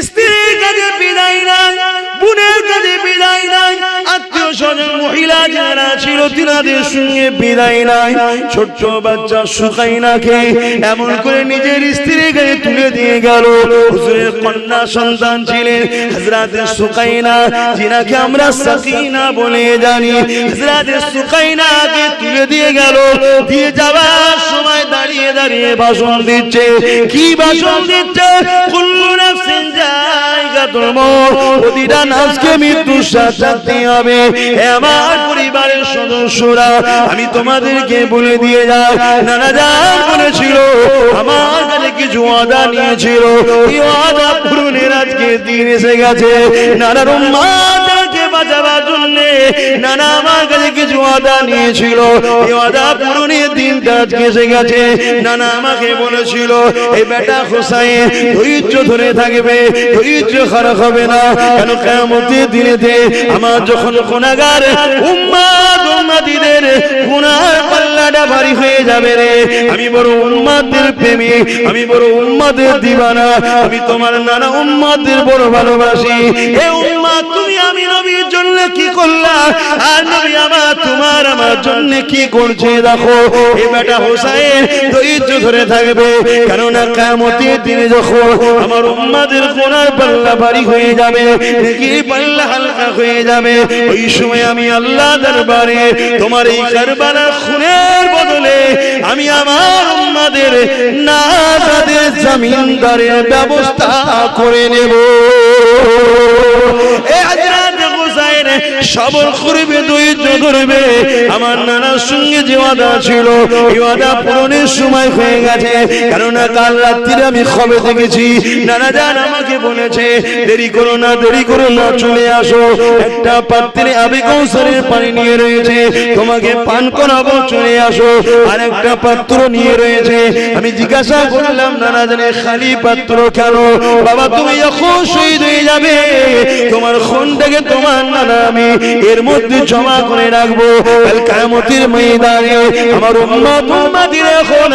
স্ত্রীর কাছে বিদায় নাই, বোনের কাছে বিদায় নাই, আত্মীয় স্বজন মহিলা যারা ছিল তিনাদের সঙ্গে বিদায় নাই। ছোট্ট বাচ্চা সুকাইনাকে এমন করে নিজের স্ত্রীর কাছে তুলে দিয়ে গেল। হুজুরের কন্যা সন্তান ছিলেন হযরত সুকাইনা, যিনাকে আমরা সাকিনা বলে জানি। হযরত সুকাইনাকে তুলে দিয়ে গেল, দিয়ে যাওয়ার সময় দাঁড়িয়ে দাঁড়িয়ে ভাষণ দিচ্ছে। কি ভাষণ দিচ্ছে? কুল্লু নাফসিন যায়গাতুল মউত, প্রতিটা নাফসকে মৃত্যুর স্বাদ চাখতে হবে। হে আমার পরিবারের সদস্যরা, আমি তোমাদেরকে বলে দিয়ে যাই, নানা জান বলেছিল আমার কাছে কিছু ওয়াদা নিয়েছিল, এই ওয়াদা পূরণের আজকে দিন এসে গেছে। নানার উম্মতকে বাঁচাবার জন্য নানা আমার কাছে কিছু ওয়াদা নিয়েছিল, এই ওয়াদা পূরণের দিনটা আজকে এসে গেছে। নানা আমাকে বলেছিল এই বেটা হোসাইন ধৈর্য ধরে থাকবে, ধৈর্য খারাপ হবে না, কেন কিয়ামতের দিনেতে আমার যখন গুনাহগার উম্মত উম্মতীদের গুনার পাল্লাটা ভারী হয়ে যাবে রে, আমি বড় উম্মতের প্রেমী, আমি বড় উম্মতের দিওয়ানা, আমি তোমার নানা উম্মতের বড় ভালোবাসি। এ উম্মত তুমি আমি নবীর জন্য কি করলা, আর নবী তোমার আমার জন্য কি করছে দেখো। এই বেটা হোসাইন ধৈর্য ধরে থাকবে, কেননা কিয়ামতের দিনে যখন আমার উম্মতের গুনার পাল্লা ভারী হয়ে যাবে, নেকির পাল্লা হালকা হয়ে যাবে, ওই সময় আমি আল্লাহ দরবারে তোমার এই কারবালার খুনের বদলে আমি আমার উম্মতের নাজাদের জমিনদারের ব্যবস্থা করে নেব। এ হযরত হুসাইন সবর করবে, ধৈর্য ধরবে। আমার নানার সঙ্গে যে ওয়াদা ছিল, এই ওয়াদা পূরণের সময় হয়ে গেছে। কারণ কাল রাত্রিরে আমি খবর দেখেছি, নানা জান আমাকে বলেছে দেরি করো না, দেরি করো না, চলে আসো, একটা পাত্রে আবে কৌসারের পানি নিয়ে রয়েছে, তোমাকে পান করাবো, চলে আসো। আর একটা পাত্র নিয়ে রয়েছে। আমি জিজ্ঞাসা করলাম নানা জানে খালি পাত্র কেন? বাবা তুমি যখন শহীদ হয়ে যাবে, তোমার খুনটাকে তোমার নানা আমি এর মধ্যে জমা করে রাখবো, কাল কিয়ামতের ময়দানে আমার উম্মত উম্মতিরা এখন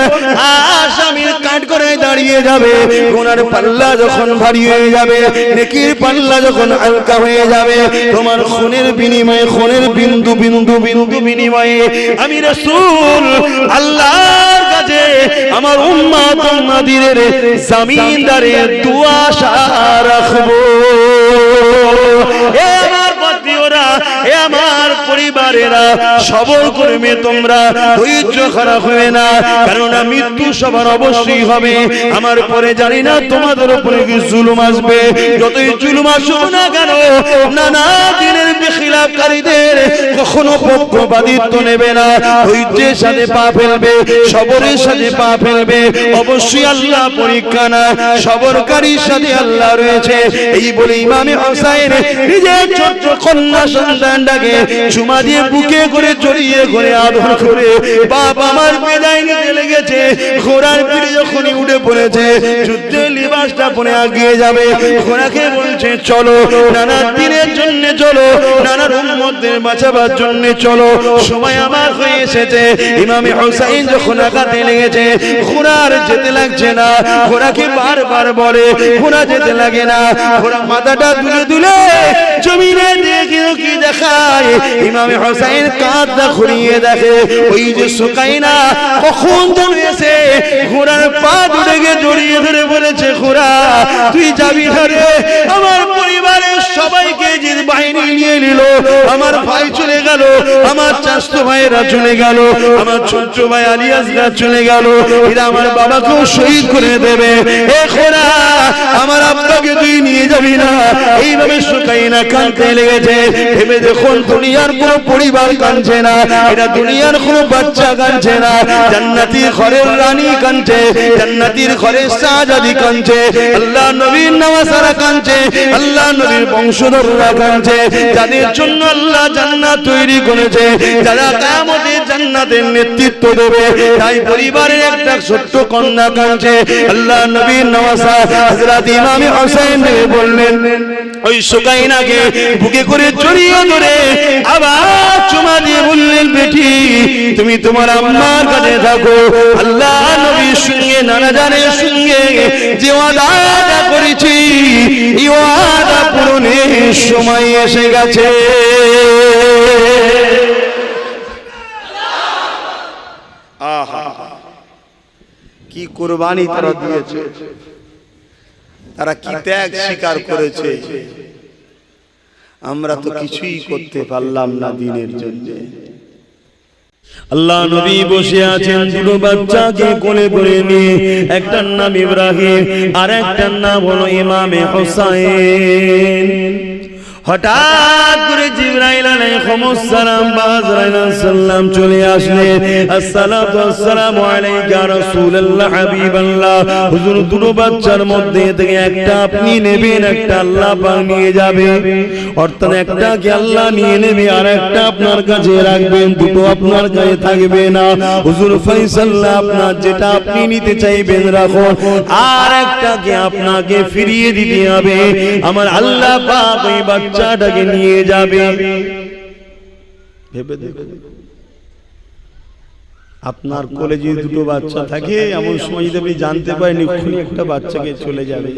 আসামির কাঠ করে দাঁড়িয়ে যাবে। গুনার পাল্লা যখন ভারী হয়ে যাবে, নেকির পাল্লা যখন হালকা হয়ে যাবে, তোমার খুনের বিনিময়ে, খুনের বিন্দু বিন্দু বিন্দু বিনিময়ে আমি রাসূল আল্লাহর কাছে আমার উম্মত উম্মতিদের জমিনদারের দুআ আশা রাখবো। এ আমার প্রিয়রা, এ আমার পরিবারেরা, সবর করবে তোমরা, ধৈর্য খারাপ হবে না, কারণ মৃত্যু সবার অবশ্যই হবে। আমার পরে জানি না তোমাদের উপরে কি জুলুম আসবে, যতই জুলুম আসুক না কেন, নানা দিনের বেখিলাফকারীদের কখনো পক্ষপাতিত্ব নেবে না, ধৈর্যের সাথে পা ফেলবে, সবরের সাথে পা ফেলবে। অবশ্যই আল্লাহ পরীক্ষা না, সবরকারীর সাথে আল্লাহ রয়েছে। এই বলে ইমামে হোসাইন নিজের ছোট্ট কন্যা সন্তানটাকে চুমা দিয়ে বুকে করে জড়িয়ে করে আদর করে বাপ আমার বিদায় নিতে লেগেছে। ঘোড়ার পিঠে যখনই উঠে পড়েছে, যুদ্ধের লিবাসটা পরে এগিয়ে যাবে, ঘোড়াকে বলছে চলো, নানা দিনের জন্য চলো, নানার উম্মতদের বাঁচাবার জন্য চলো, সময় আমার হয়ে এসেছে। ইমামে হোসাইন যখন আঘাতে লেগেছে, ঘোড়ার যেতে লাগছে না, ঘোড়াকে বারবার বলে, ঘোড়া যেতে লাগে না, ঘোড়া মাথাটা দুলে দুলে জমিনে দেখে কি দেখায়। ইমামে হোসাইন কাঁধটা ঘুরিয়ে দেখে, ওই যে সুকাইনা কখন যেন এসে ঘোড়ার পা দুটে জড়িয়ে ধরে বলেছে, ঘোড়া তুই যাবি না রে, আমার পরিবারের সবাইকে যে বাহিনী নিয়ে নিল, আমার ভাই চলে গেল, আমার চাচতো ভাইয়েরা চলে গেল, আমার ছোট ভাই আলিয়াসরা চলে গেল, এরা আমার বাবাকেও শহীদ করে দেবে। এ ঘোড়া আমার আব্বাকে তুই নিয়ে যাবি না। এইভাবে সুকাইনা কাঁদতে লেগেছে। ভেবে দেখুন, দুনিয়ার কোনো পরিবার কাঁদছে না, এটা দুনিয়ার কোনো বাচ্চা কাঁদছে না, জান্নাতের ঘরের রানী কাঁদছে, জান্নাতের ঘরের শাহজাদি কাঁদছে, আল্লাহ নবীর নওয়াসারা কাঁদছে, আল্লাহ নবীর বংশধররা কাঁদছে, যাদের জন্য আল্লাহ জান্নাত তৈরি করেছে, যারা কিয়ামতের জান্নাতের নেতৃত্ব দেবে, তাই পরিবারের একটা ছোট্ট কন্যা কাঁদছে। আল্লাহ নবীর নওয়াসা হযরত ইমামে হোসেন বললেন, ওই সুকাইনাকে বুকে করে জড়িয়ে ধরে আবার চুমা দিয়ে বললেন, বেটি তুমি তোমার আম্মার কাছে থাকো, আল্লাহ নবীর সঙ্গে নানা জানের সঙ্গে যে ওয়াদা করেছি, সময় এসে গেছে। আহা, কি কুরবানি তারা দিয়েছে, তারা কি ত্যাগ স্বীকার করেছে। আমরা তো কিছুই করতে পারলাম না দিনের জন্য। আল্লাহ নবী বসে আছেন, দুটো বাচ্চাকে কোলে করে নিয়ে, একটার নাম ইব্রাহিম আর একটার নাম হলো ইমামে হোসাইন। হঠাৎ করে জিবরাইল আলাইহিস সালাম বাজরাইল সালাম চলে আসলেন। আসসালাতু ওয়াসসালামু আলাইকা রাসূলুল্লাহ হাবিবাল্লাহ। হুজুর, দুটো বাচ্চার মধ্যে থেকে একটা আপনি নেবেন, একটা আল্লাহ পাক নিয়ে যাবে। অর্থাৎ একটাকে আল্লাহ নিয়ে নেবে আর একটা আপনার কাছে রাখবেন, দুটো আপনার কাছে থাকবে না। হুজুর, ফয়সালা আপনার, যেটা আপনি নিতে চাইবেন রাখুন, আর একটাকে আপনাকে ফিরিয়ে দিতে হবে। আমার আল্লাহ পাক ওই বাচ্চাটাকে নিয়ে যাবে। ভেবে দেখুন, আপনার কোলে যদি দুটো বাচ্চা থাকে, এমন সময় যদি আপনি জানতে পারেন এক্ষুনি একটা বাচ্চাকে চলে যাবে,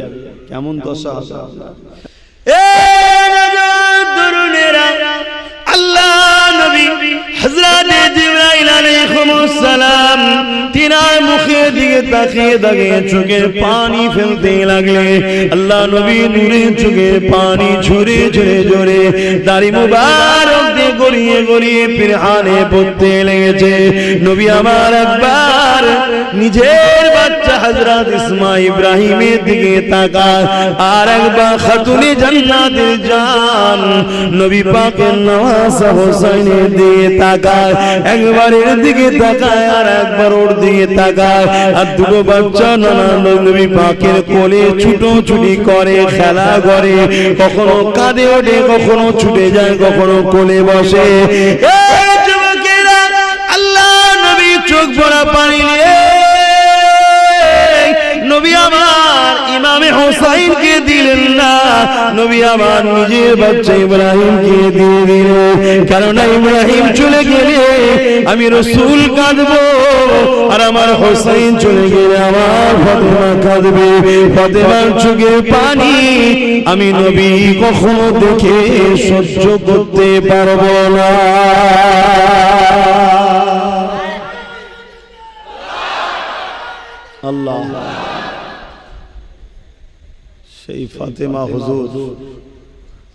কেমন দশা হবে? আল্লাহ নবী হযরত জিবরাইল আলাইহিস সালাম তিনার মুখের দিকে তাকিয়ে তাকিয়ে চোখের পানি ফেলতে লাগলেন। আল্লাহ নবী নূরের চোখের পানি ঝরে ঝরে ঝরে দাড়ি মুবারক দিয়ে গড়িয়ে গড়িয়ে পিরহানে পড়তে লেগেছে। নবী আমার একবার নিজের বাচ্চা হযরত ইসমাঈল ইব্রাহিমের দিকে তাকায়, আর একবার খাতুনে জান্নাতের জান নবী পাকের নওয়াজা হোসেনের দিকে তাকায়। একবার এর দিকে তাকায় আর একবার ওর দিকে তাকায়। আর দুটো বাচ্চা নানা নবী পাকের কোলে ছুটোছুটি করে, খেলা করে, কখনো কাঁদে ওঠে, কখনো ছুটে যায়, কখনো কোলে বসে। এই যুবকেরা, আল্লাহ নবী চোখ ভরা পানি নিয়ে নবী আমার ইমামে হোসাইনকে দিলেন না, নবী আমার নিজের বাচ্চা ইব্রাহিমকে দিয়ে দিলেন। কারণ ইব্রাহিম চলে গেলে আমি রাসূল কাঁদবো, আর আমার হোসাইন চলে গেলে আমার ফাতেমা কাঁদবে। ফাতেমার চোখের পানি আমি নবী কখনো দেখে সহ্য করতে পারবো না। আল্লাহ, সেই ফাতেমা হুজুর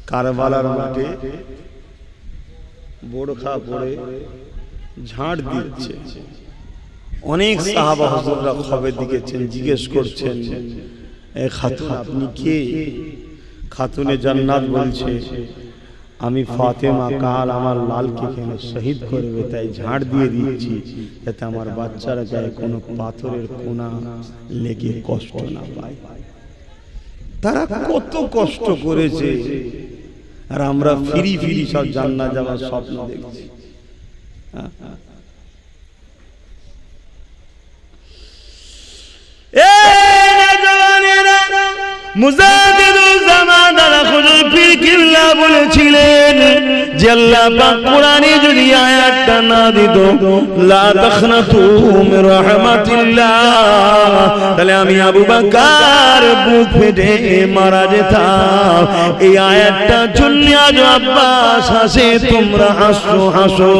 কারবালার মাঠে বোরখা পরে ঝাড় দিচ্ছে। অনেক সাহাবা হুজুররা খবর দিয়েছেন, জিজ্ঞেস করছেন, এ খাতুন আপনি কে? খাতুনে জান্নাত বলছে, আমি ফাতেমা, কাল আমার লালকে কেন শহীদ করবে, তাই ঝাড় দিয়ে দিচ্ছি, যাতে আমার বাচ্চারা গায়ে কোনো পাথরের কোনা লেগে কষ্ট না পায়। তারা কত কষ্ট করেছে, আর আমরা ফিরি ফিরি সব জান্নাত যাওয়ার স্বপ্ন দেখছি। মুজাদ্দিদুজ্জামান আল-খুজুর পীর কিবলা বলেছিলেন যে আল্লাহ পাক কোরআনে যদি আয়াতটা না দিত, লা তাখনাতু মির রাহমাতিল্লাহ, তাহলে আমি আবু বকর বুক ফেটে মারা যেতাম। এই আয়াতটার জন্য আজ আব্বাস হাসে, তোমরা হাসো হাসো,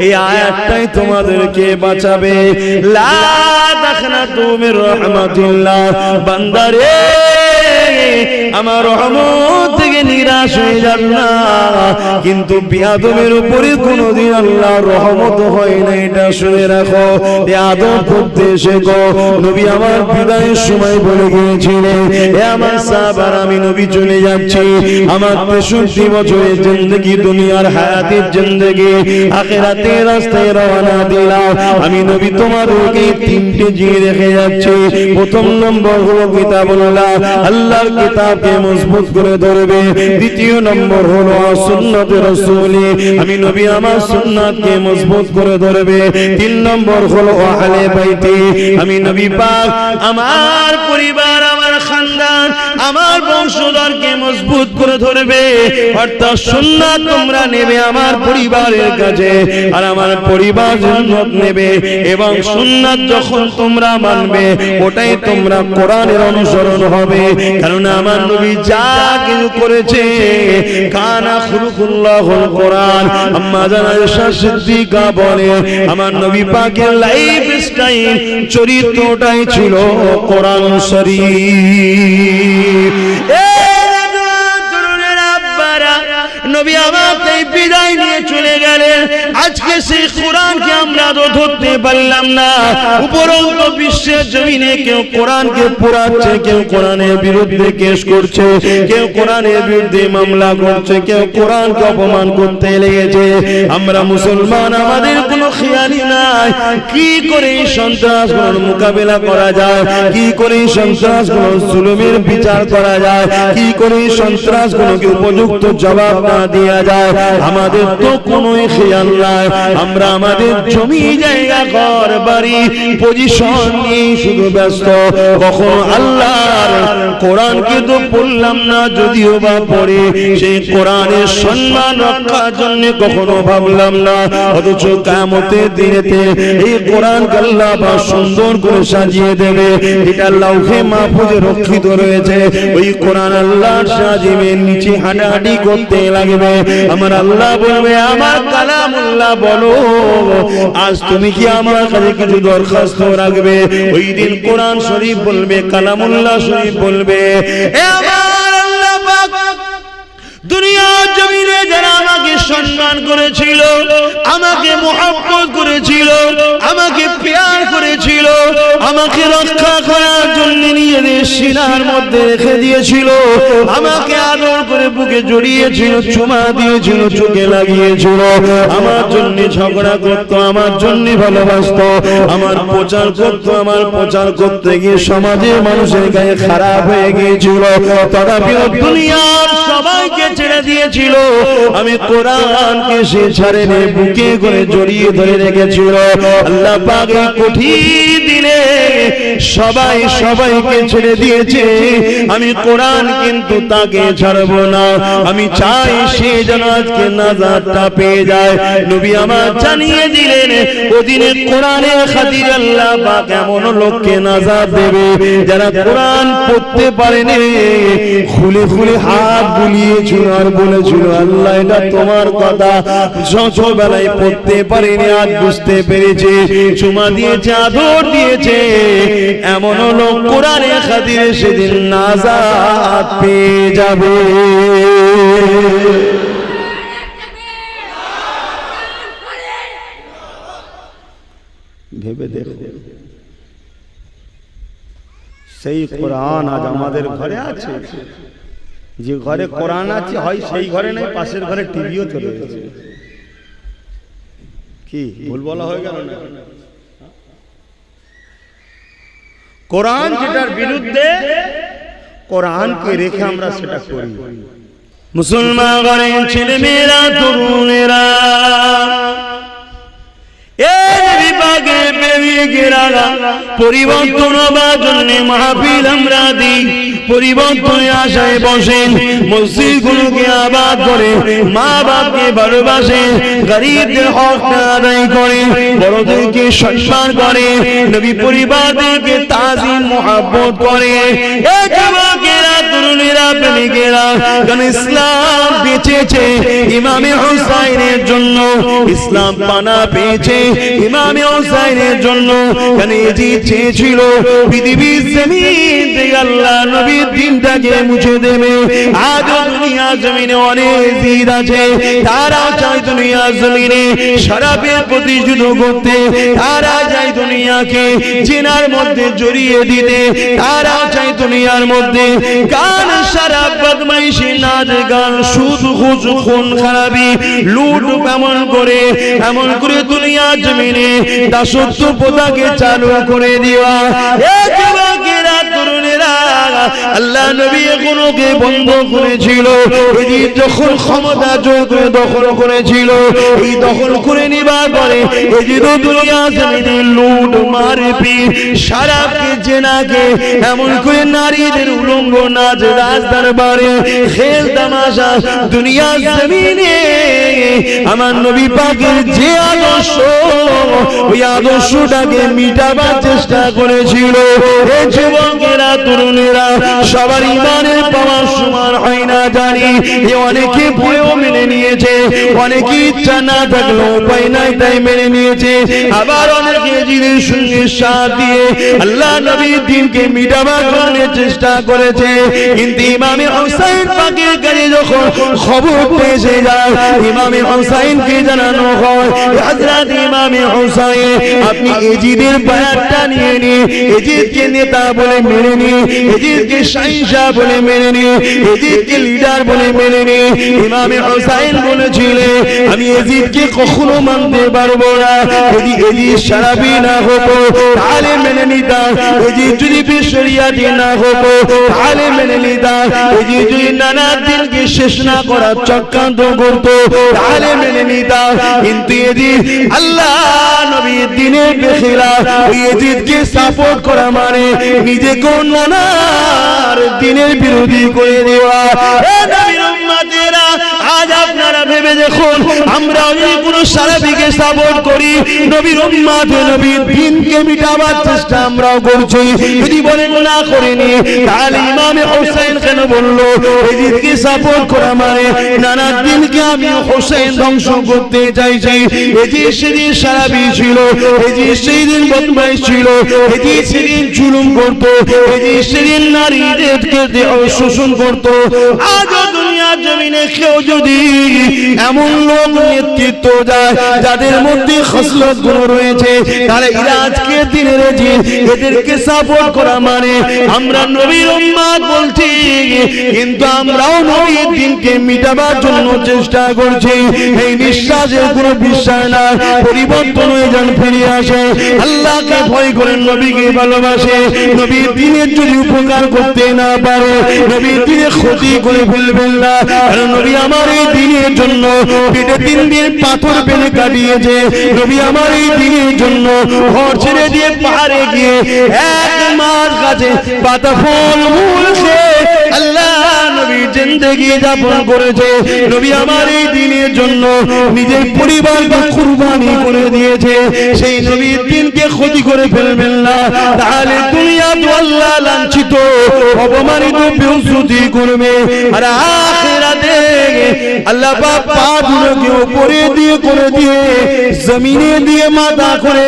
এই আয়াতটাই তোমাদেরকে বাঁচাবে। লা তাখনাতু মির রাহমাতিল্লাহ, বান্দারে আমার রহমত থেকে নিরাশ হয়ে যান না। কিন্তু বিয়াদবের উপরে কোনদিন আল্লাহর রহমত হয় না, এটা শুনে রাখো। বিয়াদব করতে শেখো। নবী আমার বিদায়ের সময় বলে গিয়েছিলেন, হে আমার সাহাবারা, আমি নবী চলে যাচ্ছি, আমার 63 বছরের জিন্দেগি, দুনিয়ার হায়াতের জিন্দেগি, আখিরাতের রাস্তায় রওনা দিলাম। আমি নবী তোমাদেরকে 3টে জিনিস রেখে যাচ্ছি। প্রথম নম্বর হলো কিতাবুল্লাহ, আল্লাহর কিতাবকে মজবুত করে ধরবে। দ্বিতীয় নম্বর হলো সুন্নাতে রাসূলি, আমি নবী আমার সুন্নাতকে মজবুত করে ধরবে। 3 নম্বর হলো আহলে বাইতি, আমি নবী পাক, আমার পরিবার, আমার খানদান, আমার বংশধরকে মজবুত করে ধরবে, অর্থাৎ সুন্নাত তোমরা নেবে আমার পরিবারের কাছে, আর আমার পরিবার সুন্নাত নেবে, এবং সুন্নাত যখন তোমরা মানবে ওটাই তোমরা কোরআনের অনুসরণ হবে। কারণ আমার নবী যা কিছু করেছে কানা খুলুকুল্লাহুল কোরআন। আম্মা জানা আয়েশা সিদ্দিকা বলে আমার নবী পাকের লাইফ স্টাইল চরিত্রটাই ছিল কোরআন শরীফ। নবী আমাকে বিদায় নিয়ে চলে গেলেন, আজকে সেই কোরআনকে আমরা তো ধরতে পারলাম না। উপরন্ত বিশ্বের জমিনে কেউ কোরআনকে পোড়াচ্ছে, কেউ কোরআনের বিরুদ্ধে কেস করছে, কেউ কোরআনের বিরুদ্ধে মামলা করছে, কেউ কোরআনকে অপমান করতে লেগেছে। আমরা মুসলমান, আমাদের কোনো খেয়ালই নাই কি করে এই সন্ত্রাসগুলোর মোকাবেলা করা যায়, কি করে এই সন্ত্রাসগুলোর জুলুমের বিচার করা যায়, কি করে এই সন্ত্রাসগুলোকে উপযুক্ত জবাব না দেয়া যায়। আমাদের তো কোনো খেয়াল নাই। আমরা আমাদের জমি জায়গা ঘর বাড়ি পজিশন নিয়ে শুধু ব্যস্ত। কখন আল্লাহর কোরআনকে তো পড়লাম না, যদিও বা পড়ে সেই কোরআনের সম্মান রক্ষার জন্য কখনো ভাবলাম না। অথচ কিয়ামতের দিনেতে এই কোরআনকে আল্লাহ বা সুন্দর করে সাজিয়ে দেবে, এটা লাউহে মাহফুজে রক্ষিত রয়েছে। ওই কোরআন আল্লাহর সাজিমের নিচে হাঁটাহাঁটি করতে লাগবে। আমার আল্লাহ বলবে আমার কালামুল্লাহ বলো আজ তুমি কি আমার কাছে কিছু দরখাস্ত রাখবে? ওই দিন কোরআন শরীফ বলবে, কালামুল্লাহ শরীফ বলবে, এ আমার আল্লাহ পাক দুনিয়ার জমিনে যারা আমাকে সম্মান করেছিল, আমাকে মুহাব্বত করেছিল, আমাকে প্যার করেছিল, আমাকে রক্ষা করার জন্য নিজেদের সিনার মধ্যে রেখে দিয়েছিল, আমাকে আদর করে বুকে জড়িয়েছিল, চুমা দিয়েছিল, চোখে লাগিয়েছিল, আমার জন্য ঝগড়া করতো, আমার জন্য ভালোবাসতো, আমার প্রচার করতো, আমার প্রচার করতে গিয়ে সমাজের মানুষের গায়ে খারাপ হয়ে গিয়েছিল, তথাপিও দুনিয়ার সবাইকে ছেড়ে দিয়েছিল, আমি কোরআনকে সে ছাড়েনি, বুকে করে জড়িয়ে ধরে রেখেছিল। আল্লাহ পাক এই কঠিন দিনে সবাই সবাইকে ছেড়ে দিয়েছে, আমি কোরআন কিন্তু তাকে ছাড়বো না। আমি চাই সে যেন আজকে নাজাতটা পেয়ে যায়। নবী আমার জানিয়ে দিলেন ওদিনে কোরআনের খাতিরে আল্লাহ পাক এমন লোককে নাজাত দেবে যারা কোরআন পড়তে পারেনি, খুলে খুলে হাত বুলিয়েছিল আর বলেছিল আল্লাহ এটা তোমার কথা। ছোটবেলায় পড়তে পারেনি, আজ বুঝতে পেরেছে, চুমা দিয়েছে, আদর দিয়েছে, এমন লোক কোরআনের খাতিরে সেদিন নাজাত পেয়ে যাবে। ভেবে দেখো, সেই কোরআন আজ আমাদের ঘরে আছে। যে ঘরে কোরআন আছে হয় সেই ঘরে নেই, পাশের ঘরে টিভিও চলে গেছে। কি ভুল বলা হয়ে গেল না? কোরআন যেটার বিরুদ্ধে, কোরআনকে রেখে আমরা সেটা করি। মুসলমান ঘরের ছেলে মেয়েরা, তরুণেরা, পরিবর্তন হবার জন্য মাহফিল আমরা দিই, পরিবর্তনে আশায় বসেন, মসজিদ গুলোকে আবাদ করে, মা বাপকে ভালোবাসে, গরিবদের হক আদায় করে, বড়দেরকে সম্মান করে, নবী পরিবারদেরকে তাজিম মুহাব্বত করে। এই যুবকেরা, তরুণেরা, প্রেমিকেরা, কারণ ইসলাম বেঁচেছে ইমামে হুসাইনের জন্য, ইসলাম পানা পেয়েছে ইমামে হুসাইনের জন্য। কারণ এজি চেয়েছিল পৃথিবীর জমিন থেকে আল্লাহ নবীর দিনটাকে মুছে দেবে। আজও দুনিয়া জমিনে অনেক জিদ আছে, তারা চায় দুনিয়া জমিনে শরাবের প্রতি যুদ্ধ করতে, তারা চায় দুনিয়াকে জিনার মধ্যে জড়িয়ে দিতে, তারা চায় দুনিয়ার মধ্যে গান, শরাব, বদমাইশি, নাচ গান, সুদ, ঘুষ, খুন খারাপি, লুট এমন করে দুনিয়া জমিনে দাসত্ব প্রথাকে চালু করে দেওয়া। এ যুবকেরা, তরুণেরা, আল্লাহ নবী এগুলোকে বন্ধ করেছিল। এজিদ যখন ক্ষমতা জোরে দখল করেছিল, এই দখল করে নিবার পরে এজিদ দুনিয়া জমিনে লুট মারপিট সারাকে জেনাকে এমন করে নারীদের উলঙ্গ নাচ রাজ দরবারে খেল তামাশা দুনিয়া জমিনে আমার নবী পাকের যে আদর্শ, ওই আদর্শটাকে মিটাবার চেষ্টা করেছিল। এই যুবকেরা তরুণেরা সবার ইমানের পাওয়ার সমান হয় না জানি, এ অনেকে ভয়ও মেনে নিয়েছে, অনেকে ইচ্ছা না থাকলেও উপায় নাই তাই মেনে নিয়েছে, আবার অনেকে জিদের সঙ্গে সাথ দিয়ে আল্লাহ নবীর দিনকে মিটাবার জন্য চেষ্টা করেছে। কিন্তু ইমামে হুসাইন পাকের কাছে যখন খবর পেয়ে যায়, ইমামে হুসাইনকে জানানো হয়, হযরত ইমামে হুসাইন আপনি এজিদের বায়াতটা নিয়ে নিন, এজিদকে নেতা বলে মেনে নিন, এজিদকে শাহিনশাহ বলে মেনে নিন, এজিদকে লিডার বলে মেনে নিন। ইমামে হুসাইন বলেছিলেন আমি এজিদকে কখনো মানতে পারবো না, যদি এজিদ সারাবি না হতো তাহলে মেনে নিতাম, এজিদ যদি বেশরিয়াতি না হতো তাহলে মেনে নিতাম, এজিদ যদি নানা দিনকে শেষ না করার চক্রান্ত করতো তাহলে মেনে নিতাম। কিন্তু এজিদ আল্লাহ নবীর দিনের বেখিলাফ, এজিদকে সাপোর্ট করা মানে নিজেকে নানার দিনের বিরোধী করে দেওয়া। নবীর উম্মতেরা আজ আপনারা ভেবে দেখুন, আমরা যদি কোনো সারাবিকে সাপোর্ট করি, নবীর উম্মত নবীর দিনকে মিটাবার চেষ্টা আমরাও করছি, যদি বলেন না করিনি তাহলে ইমামে হুসাইন কেন বললো এজিদকে সাপোর্ট করা মানে নানা দিনকে আমি হুসাইন ধ্বংস করতে চাইছি। এজিদ সেদিন সারাবি ছিল, এজিদ সেদিন বদমাইশ ছিল, এজিদ সেদিন জুলুম করত, এজিদ সেদিন নারীদেরকে দেহ শোষণ করত। আজও দুনিয়া জমিনে কেউ যদি এমন লোক নেতৃত্ব যায় যাদের মধ্যে খসলত গুণ রয়েছে, তাহলে এরা আজকে দিনের এজিদ, এদেরকে সাপোর্ট করা মানে আমরা নবীর উম্মত বলছি, কিন্তু আমরাও নবীর দিনকে মিটাবার জন্য চেষ্টা করছি। এই নিঃশ্বাসের কোনো বিশ্বাস না, পরিবর্তন হয়ে যান, ফিরে আসে, আল্লাহকে ভয় করেন, নবীকে ভালোবাসে, নবীর দিনের যদি উপকার করতে না পারে নবীর দিনের ক্ষতি করে ফেলবেন না। কারণ নবী আমার এই দিনের জন্য পেটে 3 দিন পাথর পেলে কাটিয়েছে, নবী আমার এই দিনের জন্য ঘর ছেড়ে দিয়ে পাহাড়ে গিয়ে 1 মাস গাছে পাতা ফল মূল খেয়ে আল্লাহ নবী জিন্দেগি যাপন করেছে। নবী আমার এই দিনের জন্য নিজের পরিবারকে কুরবানি করে দিয়েছে। সেই নবীর দিনকে ক্ষতি করে ফেলবেন না, তাহলে দুনিয়া তো আল্লাহ লাঞ্ছিত অপমানিত বেইজ্জতি করবে, আর আখিরাতে আল্লাহ পাক পাগুলোকে উপরে দিয়ে করে দিয়ে জমিনে দিয়ে মাথা করে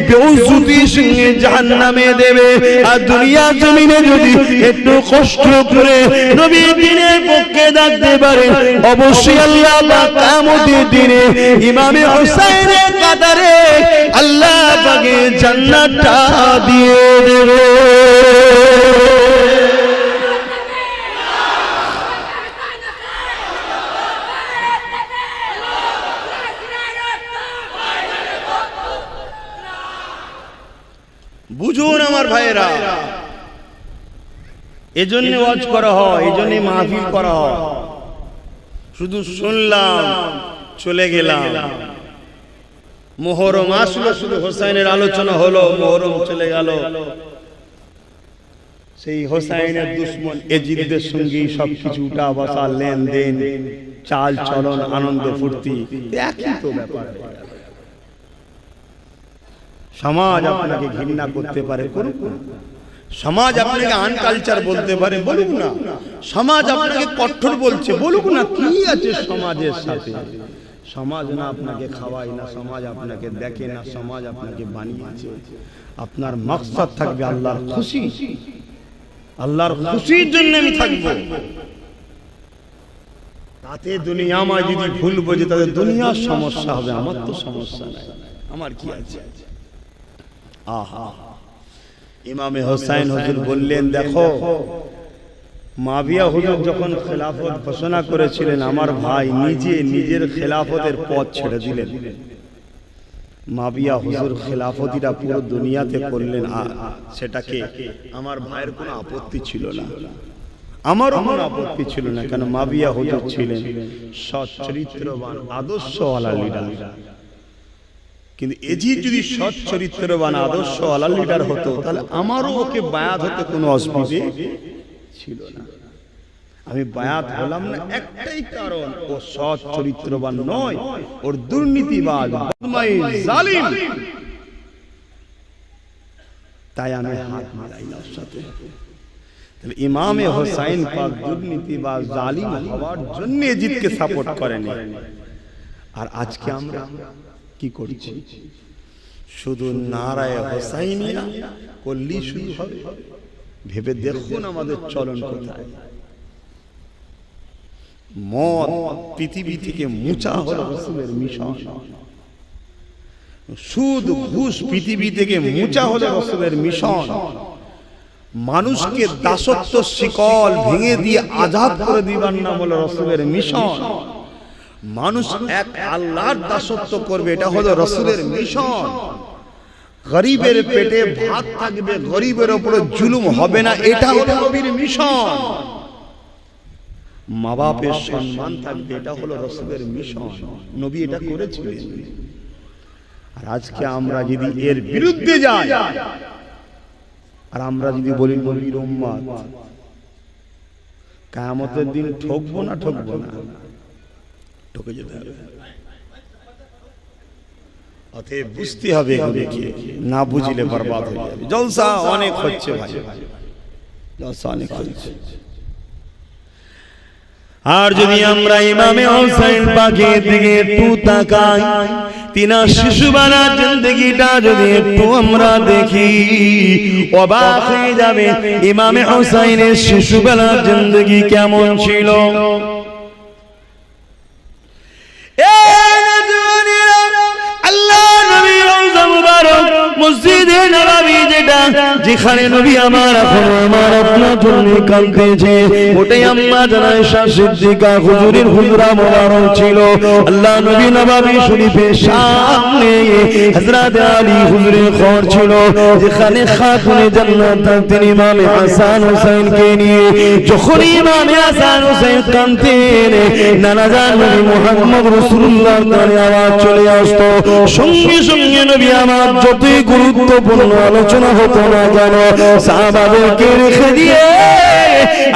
বেইজ্জতির সঙ্গে জাহান্নামে দেবে। আর দুনিয়া জমিনে যদি একটু কষ্ট করে নবীর দিনের পক্ষে থাকতে পারে, অবশ্যই আল্লাহ পাক কিয়ামতের দিনে ইমামে হুসাইনের কাতারে আল্লাহ পাকে জান্নাতটা দিয়ে দেবে। বুঝুন আমার ভাইয়েরা, এজন্য ওয়াজ করা হয়, এজন্য মাহফিল করা হয়। শুধু শুনলাম চলে গেলাম, মুহররম আসলো, শুধু হোসাইনের আলোচনা হলো, মুহররম চলে গেল, সেই হোসাইনের দুশমন এজিদের সঙ্গে সবকিছু উঠা বসা, লেনদেন, চাল চলন, আনন্দ ফুর্তি একই তো ব্যাপার। সমাজ আপনাকে ঘৃণা করতে পারে, করুক না। সমাজ আপনাকে আনকালচার বলতে পারে, বলুক না। সমাজ আপনাকে কঠোর বলছে, বলুক না। কি আছে সমাজের সাথে? সমাজ না আপনাকে খাওয়ায় না, সমাজ আপনাকে দেখে না, সমাজ আপনাকে বানিয়েছে। আপনার মাকসাদ থাকবে আল্লাহর খুশি, আল্লাহর খুশির জন্য আমি থাকবো। তাতে দুনিয়া আমায় যদি ভুল বোঝে তাদের দুনিয়ার সমস্যা হবে, আমার তো সমস্যা নাই, আমার কি আছে? আহা, ইমামে হোসাইন হুজুর বললেন, দেখো মাবিয়া হুজুর যখন খেলাফত ঘোষণা করেছিলেন, আমার ভাই নিজে নিজের খেলাফতের পথ ছেড়ে দিলেন। মাবিয়া হুজুর খেলাফতিরা পুরো দুনিয়াতে করলেন, সেটাকে আমার ভাইয়ের কোনো আপত্তি ছিল না। আমারও কোনো আপত্তি ছিল না, কেন মাবিয়া হুজুর ছিলেন সৎ চরিত্রবান আদর্শওয়ালা লিডার। কিন্তু এজিদ যদি সৎ চরিত্রবান আদর্শওয়ালা লিডার হতো তাহলে আমারও ওকে বায়াত হতে কোনো অসুবিধা ছিল না। আমি বায়াত হলাম না একটাই কারণ, ও সৎ চরিত্রবান নয়, ওর দুর্নীতিবাজ বদমাইশ জালিম, তাই আমি হাত মিলাই না ওর সাথে। তাহলে ইমামে হোসাইন পাক দুর্নীতিবাজ জালিম হওয়ার জন্য এজিদকে সাপোর্ট করেনি। আর আজকে আমরা কি করছি? শুধু নারায়ে হোসাইনিয়া করলি শুরু হবে। ভেবে দেখুন আমাদের চলন কোথায়। মদ পৃথিবী থেকে মুছা হলো রাসূলের মিশন, সুদ ঘুষ পৃথিবী থেকে মুছা হলো রাসূলের মিশন, মানুষকে দাসত্ব শিকল ভেঙে দিয়ে আজাদ করে দিবার নাম হলো রাসূলের মিশন, মানুষ এক আল্লাহর দাসত্ব করবে এটা হলো রাসূলের মিশন, গরিবের পেটে ভাত থাকবে, গরিবের উপরে জুলুম হবে না, এটা হলো নবীর মিশন, মা বাপের সম্মান থাকবে, এটা হলো রাসূলের মিশন। নবী এটা করেছিলেন। আর আজকে আমরা যদি এর বিরুদ্ধে যাই আর আমরা যদি বলি নবীর উম্মত, কিয়ামতের দিন ঠকবো না? ঠকবো না, ঠকে যেতে হবে। অতএব বুঝতে হবে এগুলোকে, না বুঝলে বরবাদ হয়ে যাবে। জলসা অনেক হচ্ছে ভাই, জলসা অনেক হচ্ছে। আর যদি আমরা ইমামে হোসেন পাকের দিকে একটু তাকাই, তিনার শিশুবেলার জিন্দেগিটা যদি একটু আমরা দেখি, অবাক হয়ে যাবে ইমামে হোসেনের শিশুবেলার জিন্দেগি কেমন ছিল। মসজিদে নববী যেটা, যেখানে নবী আমার আমার আপনার জন্য কাঁদতেছে, ওটাই আম্মা জানা আয়েশা সিদ্দিকা হুজুরের হুজরা মোবারক ছিল। আল্লাহ নবী নববী শরীফের সামনে হযরত আলী হুজুরের ঘর ছিল, যেখানে খাতুনে জান্নাত থাকতেন ইমামে হাসান হোসেনকে নিয়ে। যখন ইমামে হাসান হোসেন কাঁদতেন, নানা জান নবী মুহাম্মদ রাসূলুল্লাহর কানে আওয়াজ চলে আসতো, সঙ্গে সঙ্গে নবী আমার যতই গুরুত্বপূর্ণ আলোচনা হতো না কেন, সাহাবাদেরকে রেখে দিয়ে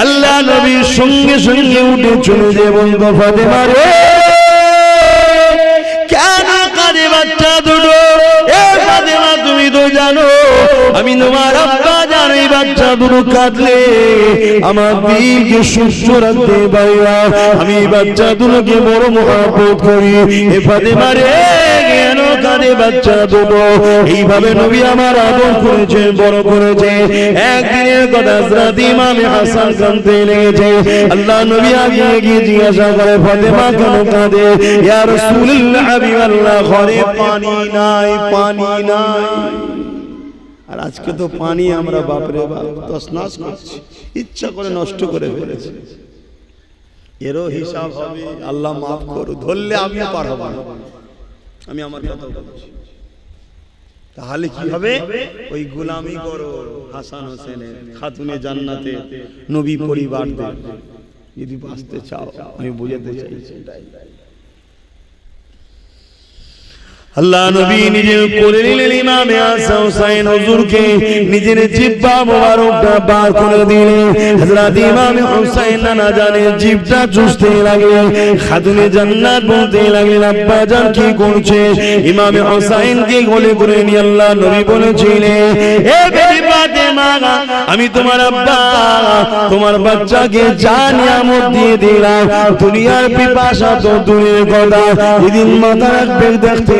আল্লাহ নবীর সঙ্গে সঙ্গে উঠে চলে যে বলতো, ফাতেমা রে কেন কাঁদে বাচ্চা দুটো? এ ফাতেমা তুমি তো জানো আমি তোমার আব্বা, জানো এই বাচ্চা দুটো কাঁদলে আমার দিলকে সুস্থ রাখতে পারি না, আমি এই বাচ্চা দুটোকে বড় মহব্বত করি। এ ফাতেমা রে কেন কাঁদে বাচ্চা দুটো? এইভাবে নবী আমার আদর করেছে, বড় করেছে। একদিনের কথা হযরত ইমামে হাসান কাঁদতে লেগেছে। আল্লাহ নবী আগে গিয়ে জিজ্ঞাসা করে, ফাতেমা কেন কাঁদে? ইয়া রাসূলুল্লাহ হাবিবাল্লাহ, ঘরে পানি নাই, পানি নাই। আর আজকে তো পানি আমরা বাপরে বাপ তছনছ করছি, ইচ্ছা করে নষ্ট করে ফেলেছি। এরও হিসাব হবে, আল্লাহ মাফ করো। ধরলে আমিও পার হব না, আমি আমার কথা বলছি। তাহলে কি হবে? ওই গোলামি করো হাসান হোসেনের, খাতুনে জান্নাতে নবী পরিবারদের যদি বাঁচতে চাও। আমি বুঝাতে চাইছি আল্লাহ নবী নিজের কোলে নিলেন ইমামে হাসান হোসেন হুজুরকে, নিজের জিহ্বা মোবারকটা বার করে দিলেন। হযরত ইমামে হোসেন নানা জানের জিহ্বা চুষতে লাগলেন, খাতুনে জান্নাত বলতে লাগলেন, আব্বা জান কি করছে? ইমামে হোসেনকে কোলে করে নিয়ে আল্লাহ নবী বলেছিলেন, এ বেবি ফাতেমা, আমি তোমার আব্বা তোমার বাচ্চাকে যা নিয়ামত দিয়ে দিলাম, দুনিয়ার পিপাসা তো দূরের কথা, যেদিন মাথা রাখবে দেখতে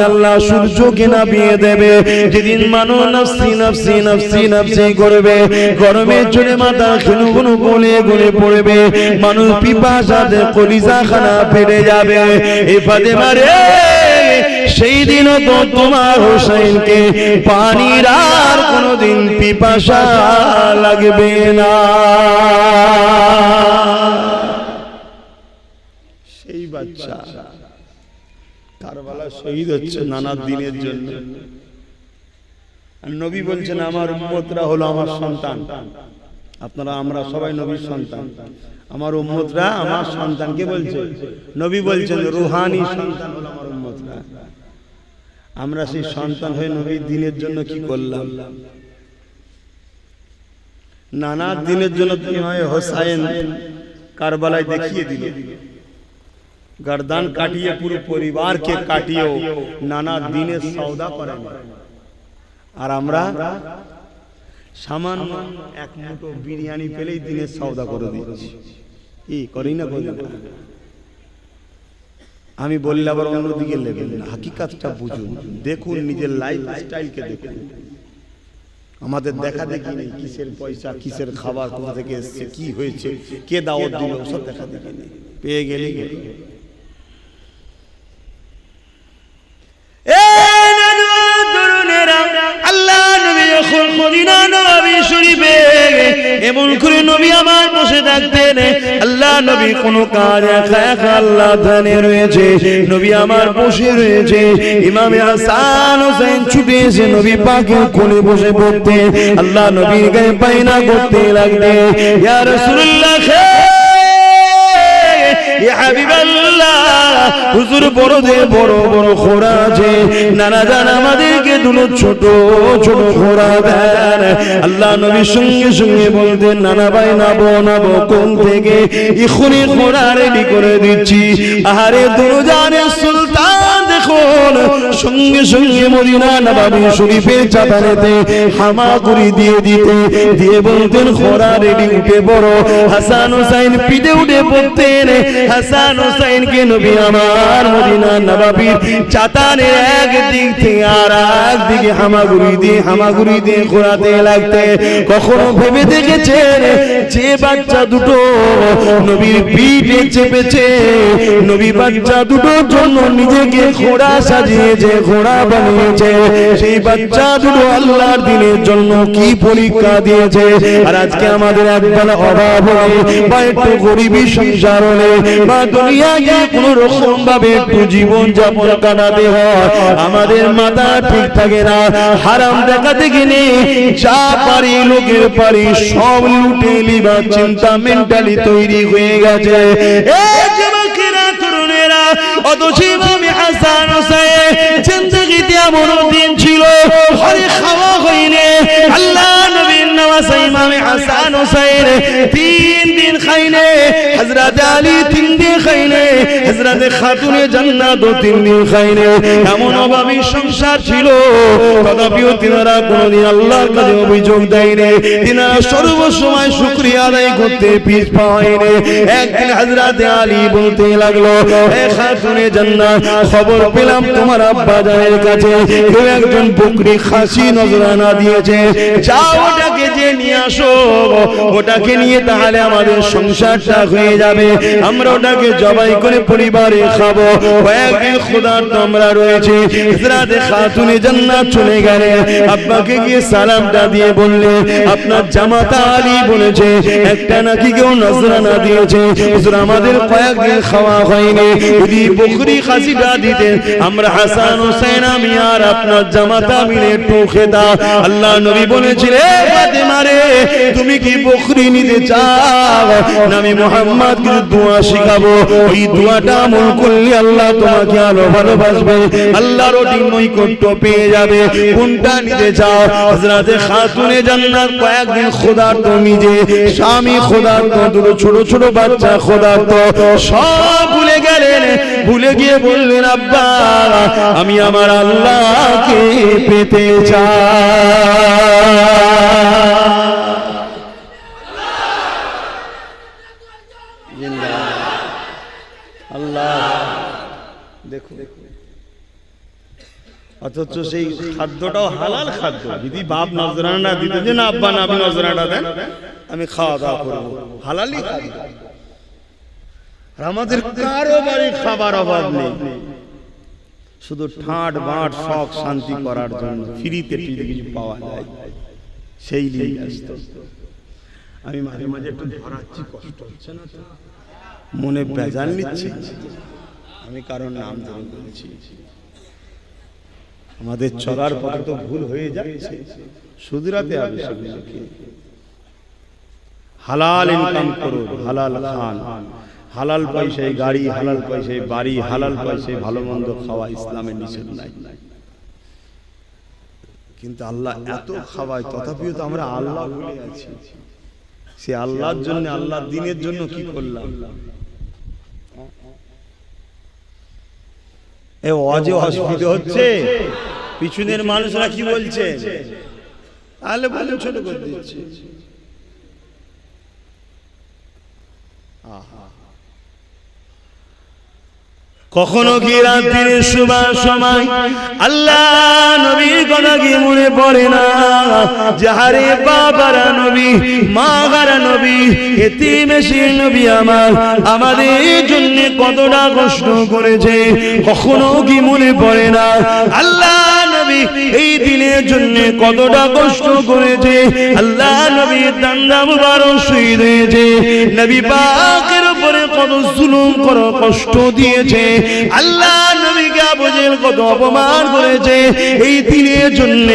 আল্লাহ সূর্যকে নামিয়ে দেবে, যেদিন মানুষ নফসি নফসি নফসি নফসি করবে, গরমের জন্য মাথা খুনখুন গলে গলে পড়বে, মানুষ পিপাসাতে কলিজা খানা ফেটে যাবে। এই ফাতেমা রে, সেই দিনও তো তোমার হোসেনকে পানির আর কোনোদিন পিপাসা লাগবে না। সেই বাচ্চা কারবালা শহীদ হচ্ছে নানা দিনের জন্য, নবী বলছেন আমার উম্মতরা হলো আমার সন্তান, আপনারা আমরা সবাই নবীর সন্তান। আমার উম্মতরা আমার সন্তানকে বলছে, নবী বলছেন রুহানি সন্তান হলো আমার উম্মতরা। আমরা সেই সন্তান হয়ে নবীর দিনের জন্য কি করলাম? নানা দিনের জন্য তুমি হয় হোসাইন কারবালায় দেখিয়ে দিল, গর্দান কাটিয়ে পুরো পরিবারকে কাটিয়েও নানা দিনের সওদা করেন। আর আমরা সামান্য এক মুঠো বিরিয়ানি পেলেই দিনের সওদা করে দিচ্ছি। কি করি না করি না? আমি বললে আবার অন্যদিকে লেবেন না। হাকিকাতটা বুঝুন, দেখুন, নিজের লাইফ স্টাইলকে দেখুন। আমাদের দেখা দেখি নেই কিসের পয়সা, কিসের খাবার, কোথা থেকে এসছে, কি হয়েছে, কে দাওয়াত দিল, সব দেখা দেখি নেই। পেয়ে গেলে এমন করে নবী আমার বসে থাকতেন। আল্লাহ নবী কোন কাজ একা একা আল্লাহ ধ্যানে রয়েছে, নবী আমার বসে রয়েছে। ইমামে হাসান হোসেন ছুটে এসে নবী পাকের কোলে বসে পড়তে, আল্লাহ নবীর গায়ে পায়না করতে লাগতে। ইয়া রাসূলুল্লাহ, ইয়া হাবিবাল্লাহ, হুজুর বড়দের বড় বড় খোরা আছে, নানা জান আমাদেরকে দুটো ছোট ছোট খোরা দেন। আল্লাহ নবীর সঙ্গে সঙ্গে বলতেন, নানা ভাই নাবো নাবো কোন থেকে, এখনই খোরা রেডি করে দিচ্ছি। আহারে দুরজানের সুলতান দেখুন, সঙ্গে সঙ্গে মদিনা নববী শরীফের চাতানেতে হামাগুড়ি দিয়ে দিতে দিয়ে বলতেন, খোরা রেডি, উঠে বড়। হাসান হোসাইন পিঠে উঠে পড়তেন। হাসান হোসাইনকে নবী আমার মদিনা নববীর চাতানের এক দিক থেকে আর এক দিকে হামাগুড়ি দিয়ে ঘোরাতে লাগতে। কখনো ভেবে দেখেছেন যে বাচ্চা দুটো নবীর পিঠে চেপেছে, নবী বাচ্চা দুটোর জন্য নিজেকে ঘোড়া সাজিয়েছে, ঘোড়া বানিয়েছে, সেই বাচ্চা দুটো আল্লাহর দিনের জন্য কি পরীক্ষা দিয়েছে। আর আজকে আমাদের একবেলা অভাব হলে বা একটু গরিবী সংসার হলে বা দুনিয়াকে কোন রকম ভাবে একটু জীবন যাপন কাটাতে হয়, আমাদের মাথা ঠিক থাকে না। হারাম দেখাতে গেলে যা পারি লোকের পারি সব লুটে লিবার চিন্তা মেন্টালি তৈরি হয়ে গেছে। তরুণেরা, অথচ ইমামে হাসান হোসেন জিন্দেগিতে এমন দিন ছিল ঘরে খাওয়া হয়নি। আল্লাহ নবীর নওয়াজে ইমামে হাসান হোসেন 3 দিন খাইনি, হযরত আলী 3 দিন খাইনি, হযরত খাতুনে জান্নাত 3 দিন খাইনি। এমন অভাবী সংসার ছিল, তথাপিও তিনারা কোনদিন আল্লাহর কাছে অভিযোগ দেয়নি। তিনারা সর্বসময় শুকরিয়া আদায় করতে পিছ পায়নি। একদিন হযরত আলী বলতে লাগলো, হে খাতুনে জান্নাত, খবর পেলাম তোমার আব্বা জানের কাছে কেউ একজন বকরি খাসি নজরানা দিয়েছে, যাও ওটাকে যে নিয়ে আসো, ওটাকে নিয়ে তাহলে আমাদের সংসারটা হয়ে যাবে, আমরা ওটাকে জবাই করে পরিবারে খাবো। কয়েকদিন ক্ষুধার্ত আমরা রয়েছে। হযরত খাতুনে জান্নাত চলে গেলে আব্বাকে গিয়ে সালামটা দিয়ে বললে, আপনার জামাতা আলী বলেছে একটা নাকি কেউ নজরানা দিয়েছে, হুজুর আমাদের কয়েকদিন খাওয়া হয়নি, যদি বকরি খাসিটা দিতেন আমরা হাসান হোসেন আমি আর আপনার জামাতা মিলে একটু খেতাম। আল্লাহ নবী বলেছিলেন, ফাতেমা রে, তুমি কি বকরি নিতে চাও না আমি মুহাম্মদ কে দোয়া শিখাবো, ওই দোয়াটা আমল করলে আল্লাহ তোমাকে আরো ভালোবাসবে, আল্লাহর ওই নৈকট্য পেয়ে যাবে, কোনটা নিতে চাও? হযরত খাতুনে জান্নাত কয়েকদিন ক্ষুধার্ত, নিজে স্বামী ক্ষুধার্ত, দুটো ছোট ছোট বাচ্চা ক্ষুধার্ত, সব ভুলে গেলেন। ভুলে গিয়ে বললেন, আব্বা আমি আমার আল্লাহকে পেতে চাই। আল্লাহ দেখো, অথচ সেই খাদ্যটাও হালাল খাদ্য। যদি বাপ নজরানা দিত যে না আব্বা না আপনি নজরানা দেন, আমি খাওয়া দাওয়া করবো, হালালই খাদ্য। আমাদের কারো বাড়ি খাবার অভাব নেই, শুধু ঠাট বাট শখ শান্তি করার জন্য ফ্রিতে কিছু পাওয়া যায় সেই নিয়ে ব্যস্ত। আমি মাঝে মাঝে একটু ধরাচ্ছি, কষ্ট হচ্ছে না তো? মনে বেজাল নিচ্ছে, আমি কারণ নাম ধাম করেছি। আমাদের চলার পথে তো ভুল হয়ে যাচ্ছে, শুধরাতে হবে সেগুলোকে। হালাল ইনকাম করুন, হালাল খান, হালাল পয়সায় গাড়ি, হালাল পয়সায় বাড়ি, হালাল পয়সায় ভালো মন্দ খাওয়া ইসলামের নিষেধ নাই। কিন্তু আল্লাহ এত খাওয়ায়, তথাপিও তো আমরা আল্লাহ ভুলে আছি। সে আল্লাহর জন্য, আল্লাহর দিনের জন্য কি করলাম? এ ওয়াজে অসুবিধা হচ্ছে, পিছনের মানুষরা কি বলছে? তাহলে বলে ছোট করে দিচ্ছে। কখনো কি রাত্রির শুবার সময় আল্লাহ নবীর কথা কি মনে পড়ে না? যাহারে বাবারা নবী, মাগারা নবী, এতিমেশির নবী আমার, আমাদের জন্য কতটা কষ্ট করেছে, কখনো কি মনে পড়ে না? আল্লাহ নবী এই দিনের জন্য কতটা কষ্ট করেছে, আল্লাহ নবী দান্না মুবারক শহীদ হয়েছে, নবী পাকের উপরে কত জুলুম কর কষ্ট দিয়েছে, আল্লাহ নবীকে আবু জেহেল কত অপমান করেছে। এই দিনের জন্য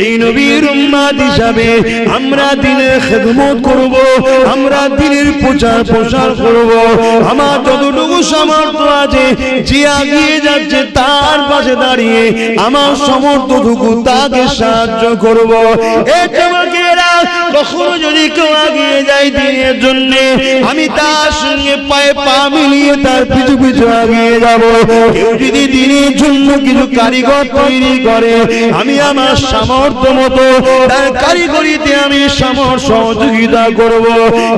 এই নবীর উম্মত হিসাবে আমরা দিনের খেদমত করব, আমরা দিনের প্রচার করব। আমার যতটুকু সামর্থ্য আছে, যে এগিয়ে যাচ্ছে তার পাশে দাঁড়িয়ে আমার সামর্থ্যটুকু তাকে সাহায্য করব। এই যুবকেরা, কখনো যদি কেউ এগিয়ে যায় দিনের জন্য, আমি তার সঙ্গে পায়ে পা মিলিয়ে তার পিছু পিছু এগিয়ে যাব। কেউ যদি দিনের জন্য কিছু কারিগর তৈরি করে, আমি আমার সামর্থ্য মতো তার কারিগরিতে আমি সহযোগিতা করব।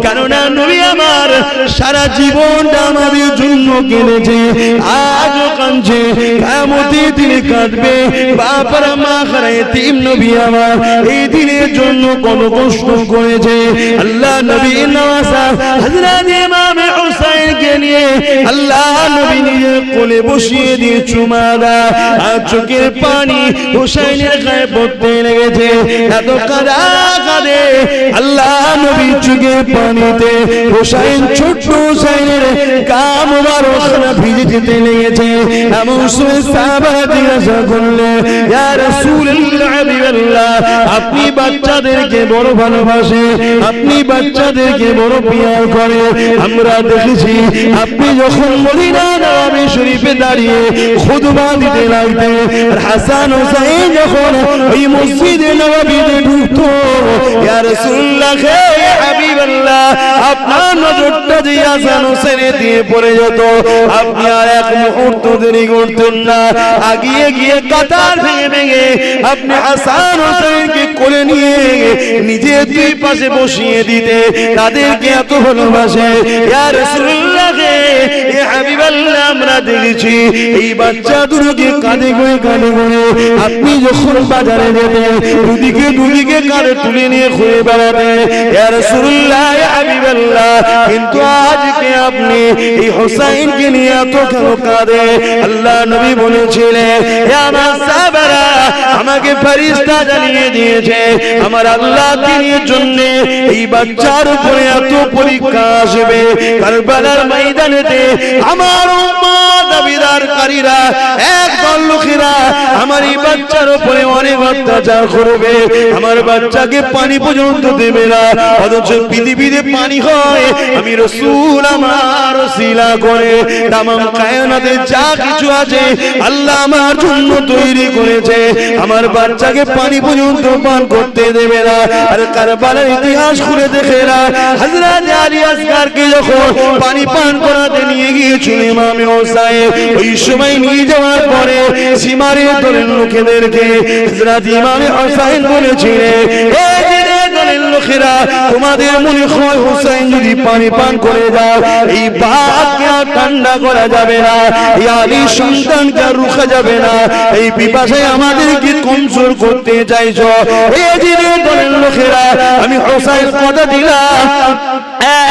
কেননা নবী আমার সারা জীবনটা আমাদের জন্য কেঁদেছে, আজও কাঁদছে, কিয়ামতের দিনে কাঁদবে। বাপারা মা খারা এতিম নবী আমার এই দিনের জন্য কত কষ্ট করেছে। আল্লাহ নবী নওয়াজা হযরত ইমাম হুসাইনকে নিয়ে আল্লাহ নবী নিজের কোলে বসিয়ে দিয়ে চুমা দেয়, আর চোখের পানি হুসাইনের গায়ে পড়তে লেগেছে। এত কাঁদে আল্লাহ নবী চোখের পানিতে হুসাইন, ছোট্ট হুসাইনের গা মুবারক ভিজে যেতে লেগেছে। এমন সময় সাহাবারা জিজ্ঞাসা করলেন, ইয়া রাসূলুল্লাহ, হাবিবাল্লাহ, আপনি বাচ্চাদেরকে বড় ভালোবাসে, আপনি বাচ্চাদেরকে বড় পিয়ার করে। আমরা দেখেছি আপনি যখন মদিনা নববী শরীফে দাঁড়িয়ে খুতবা দিতে লাগতেন, হাসান হুসাইন যখন ওই মসজিদে নববীতে ঢুকতো, ইয়া রাসূলুল্লাহ, ইয়া হাবিবাল্লাহ, আপনার নজরটা যে হাসান হুসাইনের দিয়ে পড়ে যেত, আপনি আর এক মুহূর্ত দেরি করতেন না, আগিয়ে গিয়ে কাতার ভেঙে ভেঙে আপনি হাসান হুসাইনকে কোলে নিয়ে নিজের দুই পাশে বসিয়ে দিতে, তাদেরকে এত ভালোবাসে। ইয়া রাসূলুল্লাহ, ইয়া হাবিবাল্লাহ, আমরা দেখেছি এই বাচ্চা দুটোকে কাঁধে করে আপনি যখন বাজারে যেতেন, দুদিকে কাঁধে তুলে নিয়ে ঘুরে বেড়াতেন। ইয়া রাসূলুল্লাহ, ইয়া হাবিবাল্লাহ, কিন্তু আজকে আপনি এই হুসাইনকে নিয়ে এত কেন কাঁদে? আল্লাহ নবী বলেছিলেন, হে আমার সাহাবারা, আমাকে ফেরেশতা জানিয়ে দিয়েছে আমার আল্লাহ দিনের জন্য এই বাচ্চার উপরে এত পরীক্ষা আসবে। কারবালার ময়দানেতে আমার উম্মত দাবিদারকারীরা, একদল লোকেরা আমার এই বাচ্চার উপরে অনেক অত্যাচার করবে, আমার বাচ্চাকে পানি পর্যন্ত দেবে না, অথচ পৃথিবীতে পানি হয় আমি রাসূল আমার ওসিলা করে তামাম কায়নাতে যা কিছু আছে আল্লাহ আমার জন্য তৈরি করেছে, আমার বাচ্চাকে পানি পর্যন্ত পান করতে দেবে না। আর কারবালার ইতিহাস খুলে দেখে না, হযরত আলী আসগরকে যখন পানি পান করাতে নিয়ে গিয়েছিল ইমাম হুসাইন, ওই সময় নিয়ে যাওয়ার পরে সীমারে দলের লোকেদেরকে হযরত ইমাম হুসাইন বলেছিলেন, লোকেরা, তোমাদের মনে হয় হুসাইন যদি পানি পান করে দাও, এই বাতকে আর ঠান্ডা করা যাবে না, এই আলীর সন্তানকে আর রুখা যাবে না, এই পিপাসায় আমাদেরকে কমজোর করতে চাইছো। এই দিনের দলের লোকেরা, আমি হুসাইন কথা দিলাম,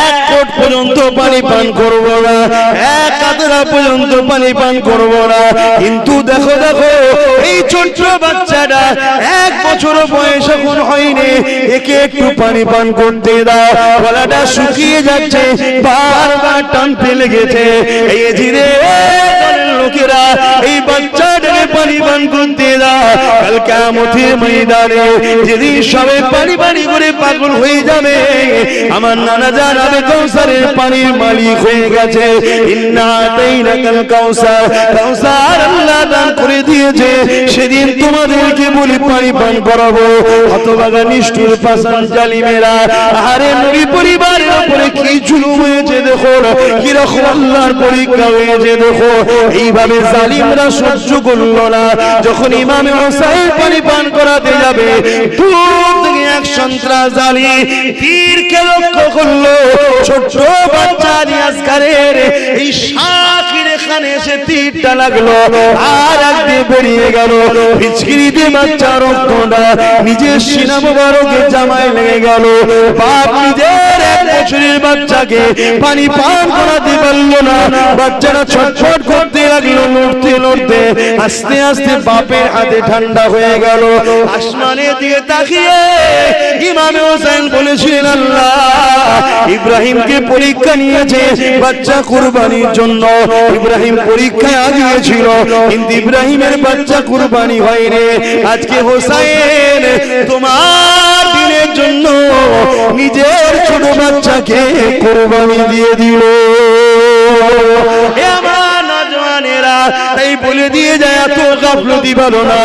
এক কোট পর্যন্ত পানি পান করব না, এক কাতরা পর্যন্ত পানি পান করব না। কিন্তু দেখো এই ছোট্ট বাচ্চাটা 1 বছর বয়স এখন হয়নি, একে একটু পানি পান করতে দাও, গলাটা শুকিয়ে যাচ্ছে, বারবার টানতে লেগেছে। এই ধীরে লোকেরা এই বাচ্চাটা করে পানি পান করতে দাও। কাল কিয়ামতের ময়দানে যেদিন সবে পানি পানি করে পাগল হয়ে যাবে, আমার নানা জান আবে কাউসারের পানির মালিক হয়ে গেছে। ইন্না আতাইনাকাল কাউসার, কাউসার আল্লাহ দান করে দিয়েছে, সেদিন তোমাদেরকে বলি পানি পান করাবো। হতভাগা নিষ্ঠুর পাষাণ জালিমেরা, আরে নবী পরিবারের উপরে কি জুলুম হয়েছে দেখো, কি রকম আল্লাহর পরীক্ষা হয়েছে দেখো। এইভাবে জালিমরা সহ্য করলো না, যখন ইমামে হোসেন পানি পান করাতে যাবে, দূর থেকে এক সন্ত্রাস জালি তীরকে লক্ষ্য করলো। ছোট্ট বাচ্চা আলী আসগারের এই শাকির এখানে এসে তীরটা লাগলো, আর একদিকে বেরিয়ে গেল। পিচকিরিতে বাচ্চা রক্তটা নিজের সিনা মোবারকে জামায় লেগে গেল। বাপ নিজের 1 বছরের বাচ্চাকে পানি পান করাতে পারলো না। বাচ্চারা ছটফট করতে লাগলো, লড়তে লড়তে আস্তে আস্তে বাপের হাতে ঠান্ডা হয়ে গেল। আসমানের দিকে তাকিয়ে ইমামে হোসেন বলেছিলেন, আল্লাহ ইব্রাহিমকে পরীক্ষা নিয়েছে বাচ্চা কুরবানির জন্য। ইব্রাহিম পরীক্ষায় আগিয়েছিল, কিন্তু ইব্রাহিমের বাচ্চা কুরবানি হয়নি। আজকে হোসেন তোমার দিনের জন্য নিজের ছোট বাচ্চাকে কুরবানি দিয়ে দিল। তাই বলে দিয়ে যায়, এত গাফলতি ভালো না।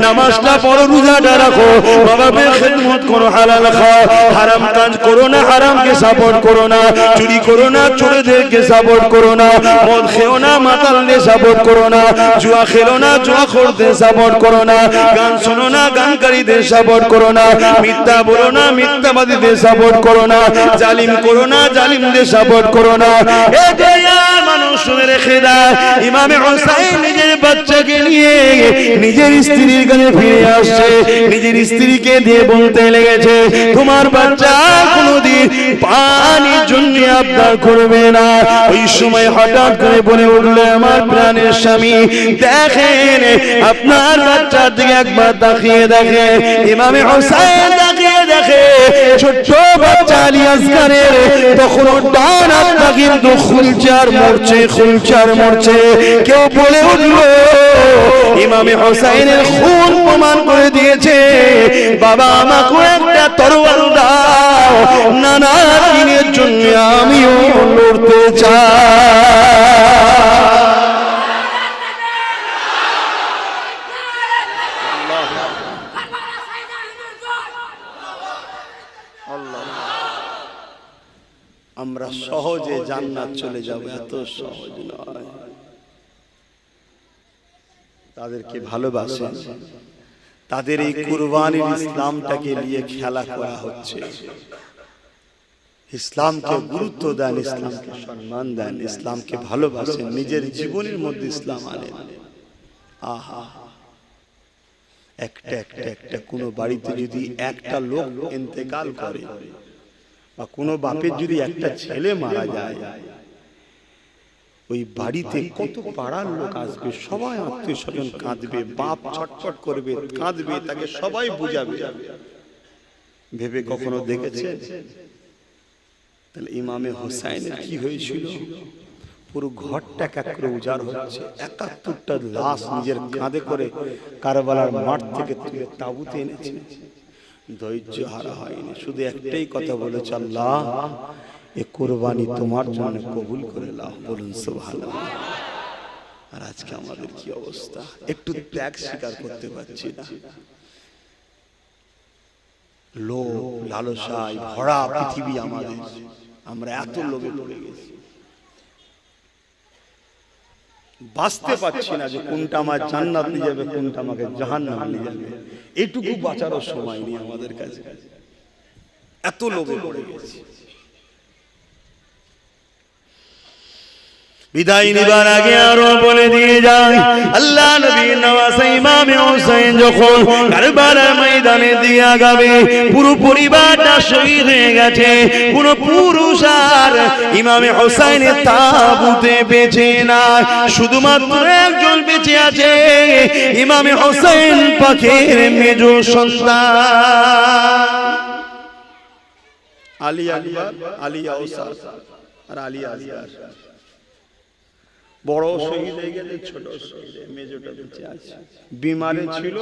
নামাজটা পড়ো, রোজাটা রাখো, বাবার খেদমত করো, হালাল খাও, হারাম কাজ করো না, হারামকে সাপোর্ট করো না, চুরি করো না, চোরদেরকে সাপোর্ট করো না, মদ খেও না, মাতালদের সাপোর্ট করো না, জুয়া খেলো না, জুয়াখোরদের সাপোর্ট করো না, গান শোনো না, গানকারীদের সাপোর্ট করো না, মিথ্যা বলো না, মিথ্যাবাদীদের সাপোর্ট করো না, জালিম করো না, জালিমদের সাপোর্ট করো না। মানুষ শুনে রেখে দেয়, ইমামে হোসেন নিজের বাচ্চাকে নিয়ে নিজের স্ত্রীর কাছে ফিরে আসছে। নিজের স্ত্রীকে দিয়ে বলতে লেগেছে, তোমার বাচ্চা কোনোদিন পানির জন্য আবদার করবে না। ওই সময় হঠাৎ করে বলে উঠলো, আমার প্রাণের স্বামী দেখেন, আপনার বাচ্চার দিকে একবার তাকিয়ে দেখে। ইমামে হোসেন তাকিয়ে দেখে, ছোট্ট বাচ্চা আলী আসগারের তখন ডান হাতটা কিন্তু খুলছে আর মরছে, খুলছে আর মরছে। কেউ বলে উঠলো, ইমামে হোসেনের খুন প্রমাণ করে দিয়েছে, বাবা আমাকে একটা তরোয়াল দাও, নানা দিনের জন্য আমিও লড়তে চাই। আমরা সহজে জান্নাত চলে যাব, এত সহজ নয়। তাদেরকে ভালোবাসেন, তাদের এই কুরবানির ইসলামটাকে নিয়ে খেলা করা হচ্ছে। ইসলামকে গুরুত্ব দেন, ইসলামকে সম্মান দেন, ইসলামকে ভালোবাসেন, নিজের জীবনের মধ্যে ইসলাম আনেন। আহা, একটা কোনো বাড়িতে যদি একটা লোক ইন্তেকাল করে, বা কোনো বাপের যদি একটা ছেলে মারা যায়, ওই বাড়িতে কত পাড়ার লোক আসবে, সবাই আত্মীয় স্বজন কাঁদবে, বাপ ছটফট করবে, কাঁদবে, তাকে সবাই বুঝাবে। ভেবে কখনো দেখেছে? তাহলে ইমামে হোসেনের কি হয়েছিল? পুরো ঘরটা এক করে উজাড় হচ্ছে, ৭১টা লাশ নিজের কাঁধে করে কারবালার মাঠ থেকে তুলে তাঁবুতে এনেছে। ধৈর্য হারা হয়নি, শুধু একটাই কথা বলেছে, আল্লাহ এ কুরবানি তোমার জন্য কবুল করে নাও, বলুন সুবহানাল্লাহ। আর আজকে আমাদের কি অবস্থা, একটু ত্যাগ স্বীকার করতে পারছি না। লোভ লালসায় ভরা পৃথিবী আমাদের, আমরা এত লোভে পড়ে গেছি, বাঁচতে পারছি না যে কোনটা আমার জান্নাত নিয়ে যাবে, কোনটা আমাকে জাহান্নাম নিয়ে যাবে। এইটুকু বাঁচারও সময় নেই আমাদের কাছে, এত লোভে পড়ে গেছি। বিদায় নিবার আগে আরো বলে দিয়ে যান, আল্লাহ নবী নওয়াজ ইমামে হোসেন যখন কারবালার ময়দানে দিয়ে আগাবে, পুরো পরিবারটা শহীদ হয়ে গেছে, কোন পুরুষ আর ইমামে হোসেনের তাবুতে বেঁচে না, শুধুমাত্র একজন বেঁচে আছে, ইমামে হোসেন পাকের মেজ সন্তান আলী আকবর, আলী আওসার আর আলী আসগার। বড় শহীদ হয়ে গেলে, ছোট শহীদ মেজোটা বেঁচে আছে। বিমারে ছিল,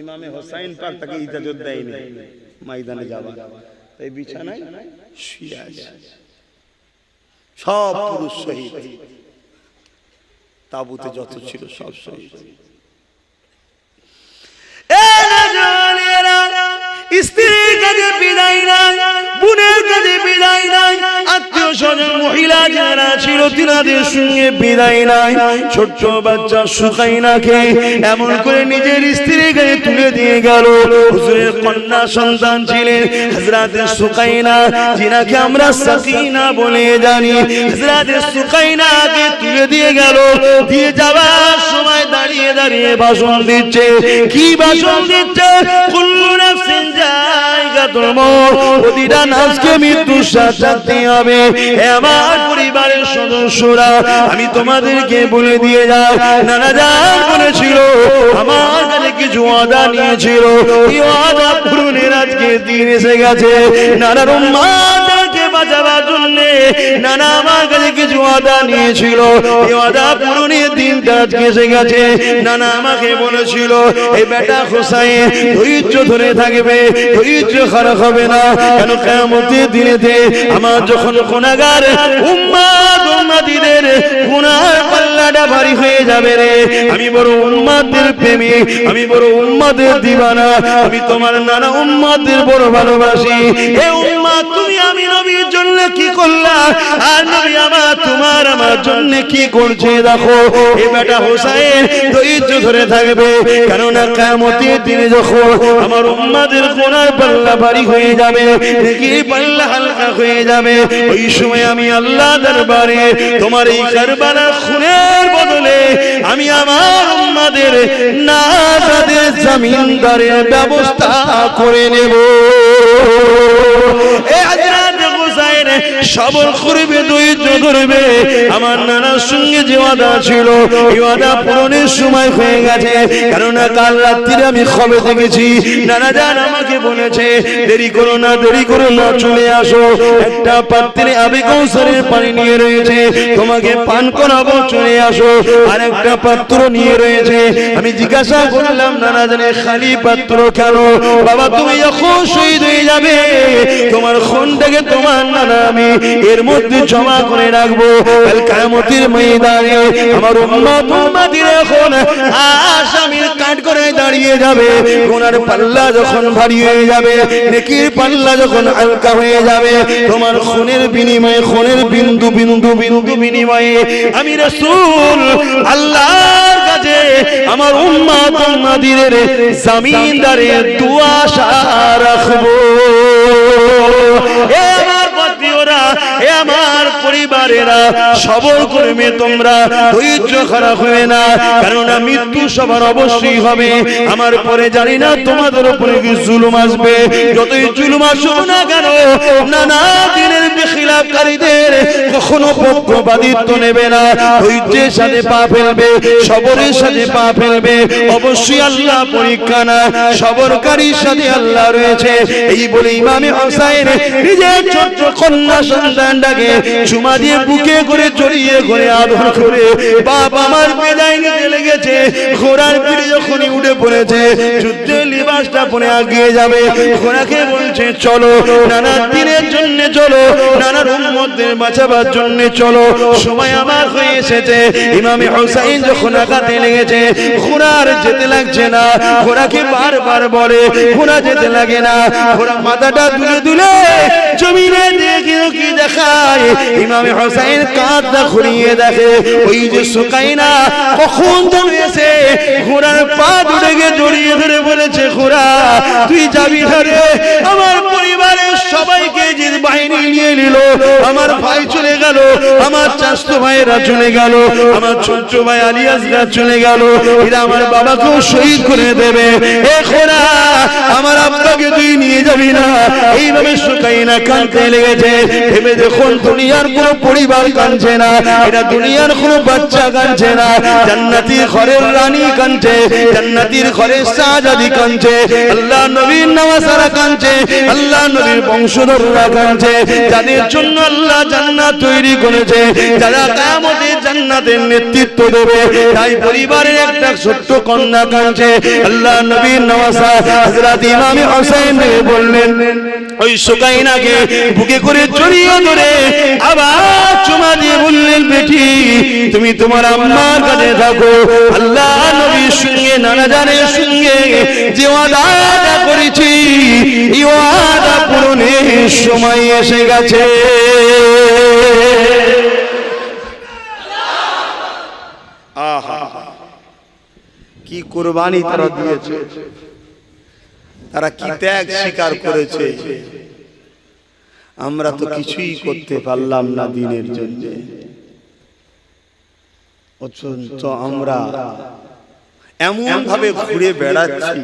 ইমামে হোসাইন পাক তাকে ইজাজত দেয়নি ময়দানে যাওয়ার, তাই বিছানায় শুয়ে আছে। সব পুরুষ শহীদ, তাবুতে যত ছিল সব শহীদ। স্ত্রীর কাছে বিদায় নাই, বোনের কাছে বিদায় নাই, আত্মীয় স্বজন মহিলা যারা ছিল তিনাদের সঙ্গে বিদায় নাই। ছোট্ট বাচ্চা সুকাইনাকে এমন করে নিজের স্ত্রীর কাছে তুলে দিয়ে গেল। হুজুরের কন্যা সন্তান ছিলেন হযরত সুকাইনা, যিনাকে আমরা সাকিনা বলে জানি। হযরত সুকাইনাকে তুলে দিয়ে গেল, দিয়ে যাওয়ার সময় দাঁড়িয়ে দাঁড়িয়ে ভাষণ দিচ্ছে। কি ভাষণ দিচ্ছে? কুল্লু নাফসিন জায়গাতুল মউত, প্রতিটা নাফসকে মৃত্যুর স্বাদ চাখতে হবে। হে আমার পরিবারের সদস্যরা, আমি তোমাদেরকে বলে দিয়ে যাই, নানা জান বলেছিল আমার কাছে কিছু ওয়াদা নিয়েছিল, এই ওয়াদা পূরণের আজকে দিন এসে গেছে। নানার উম্মতকে বাঁচাবার জন্য নানা আমার কাছে কিছু ওয়াদা নিয়েছিল, এই ওয়াদা পূরণের দিনটা আজকে এসে গেছে। নানা আমাকে বলেছিল, এই বেটা হোসাইন ধৈর্য ধরে থাকবে, ধৈর্য খারাপ হবে না, কেন কিয়ামতের দিনেতে আমার যখন গুনাহগার উম্মত উম্মতিদের গুনার পাল্লাটা ভারী হয়ে যাবে রে, আমি বড় উম্মতের প্রেমী, আমি বড় উম্মতের দিওয়ানা, আমি তোমার নানা উম্মতের বড় ভালোবাসি। হে উম্মত, তুমি আমি নবীর জন্য কি করলা, আর নবী তোমার আমার জন্য কি করছে দেখো। এই বেটা হোসাইন ধৈর্য ধরে থাকবে, কেননা কিয়ামতের দিনে যখন আমার উম্মতের গুনার পাল্লা ভারী হয়ে যাবে, নেকির পাল্লা হালকা হয়ে যাবে, ওই সময় আমি আল্লাহ দরবারে তোমার এই কারবালার খুনের বদলে আমি আমার উম্মতের নাজাদের জমিনদারের ব্যবস্থা করে নেব। এই হযরত হুসাইন সবর করবে, ধৈর্য ধরবে। আমার নানার সঙ্গে যে ওয়াদা ছিল, এই ওয়াদা পূরণের সময় হয়ে গেছে। কেননা কাল রাত্রিরে আমি খবর দেখেছি, নানা জান আমাকে বলেছে, দেরি করো না, দেরি করো না, চলে আসো, একটা পাত্রে আবে কৌসারের পানি নিয়ে রয়েছে, তোমাকে পান করাবো, চলে আসো। আর একটা পাত্র নিয়ে রয়েছে। আমি জিজ্ঞাসা করলাম, নানা জানে খালি পাত্র কেন? বাবা, তুমি যখন শহীদ হয়ে যাবে, তোমার খুনটাকে তোমার নানা আমি এর মধ্যে জমা করে রাখবো। কাল কিয়ামতের ময়দানে আমার উম্মত উম্মতির এখন আসামির কাঠ করে দাঁড়িয়ে যাবে। গুনার পাল্লা যখন ভারী হয়ে যাবে, নেকির পাল্লা যখন হালকা হয়ে যাবে, তোমার খুনের বিনিময়ে, খুনের বিন্দু বিন্দু বিন্দু বিনিময়ে আমি রাসূল আল্লাহর কাছে আমার উম্মত উম্মতিদের জমিনদারের দুআ রাখবো। হে আমার প্রিয়রা, হে আমার পরিবারেরা, সবর করবে তোমরা, ধৈর্য খারাপ হবে না, কেননা মৃত্যু সবার অবশ্যই হবে। আমার পরে জানি না তোমাদের উপরে কি জুলুম আসবে। যতই জুলুম আসুক না কেন, নানা দিনের বেখিলাফকারীদের কখনো পক্ষপাতিত্ব নেবে না, ধৈর্যের সাথে পা ফেলবে, সবরের সাথে পা ফেলবে। অবশ্যই আল্লাহ পরীক্ষা না, সবরকারীর সাথে আল্লাহ রয়েছে। এই বলে ইমামে হোসাইন নিজের ছোট্ট কন্যা সন্তানটাকে চুমা দিয়ে বুকে করে জড়িয়ে করে আদর করে, বাপ আমার বিদায় নিতে লেগেছে। ঘোড়ার পিঠে যখনই উঠে পড়েছে, যুদ্ধের লিবাসটা পরে এগিয়ে যাবে, ঘোড়াকে বলছে চলো, নানার দিনের জন্য চলো, নানার উম্মতদের বাঁচাবার জন্য চলো, সময় আমার হয়ে এসেছে। ইমামে হোসাইন যখন আঘাতে লেগেছে, ঘোড়ার যেতে লাগছে না, ঘোড়াকে বারবার বলে, ঘোড়া যেতে লাগে না, ঘোড়া মাথাটা দুলে দুলে জমিনে দেখে কি দেখায়। ইমামে হোসাইন কাঁধটা ঘুরিয়ে দেখে, ওই যে সুকাইনা কখন যেন এসে ঘোড়ার পা ধরে গিয়ে জড়িয়ে ধরে বলেছে, ঘোড়া তুই যাবি না রে, আমার পরিবারের সবাইকে যে বাহিনী নিয়ে নিল, আমার ভাই চলে গেল, আমার চাচতো ভাইয়েরা চলে গেল, আমার ছোট ভাই আলী আসগর চলে গেল, এরা আমার বাবাকেও শহীদ করে দেবে। এ ঘোড়া, আমার আব্বাকে তুই নিয়ে যাবি না। এইভাবে সুকাইনা কাঁদতে লেগেছে। ভেবে দেখুন, দুনিয়ার কোনো পরিবার কাঁদছে না, এটা দুনিয়ার কোনো বাচ্চা কাঁদছে না, জান্নাতের ঘরের রানী কাঁদছে, জান্নাতের ঘরের শাহজাদি কাঁদছে, আল্লাহ নবীর নওয়াসারা কাঁদছে, আল্লাহ নবীর বংশধররা কাঁদছে, যাদের জন্য আল্লাহ জান্নাত তৈরি করেছে, যারা কিয়ামতের জান্নাতের নেতৃত্ব দেবে। তাই পরিবারের একটা ছোট্ট কন্যা কাঁদছে, আল্লাহ নবীর নওয়াসা হযরত ইমাম হোসেন বললেন, ওই সুকাইনাকে বুকে করে জড়িয়ে ধরে আবার চুমা দিয়ে বললেন, বেটি তুমি তোমার আম্মার কাছে থাকো। আল্লাহ নবীর সঙ্গে নানা জানের সঙ্গে যে ওয়াদা করেছি, এই ওয়াদা পূরণের সময় এসে গেছে। আহা, কি কুরবানি তারা দিয়েছে, তারা কি ত্যাগ স্বীকার করেছে। আমরা তো কিছুই করতে পারলাম না দিনের জন্য, অথচ আমরা এমন ভাবে ঘুরে বেড়াচ্ছি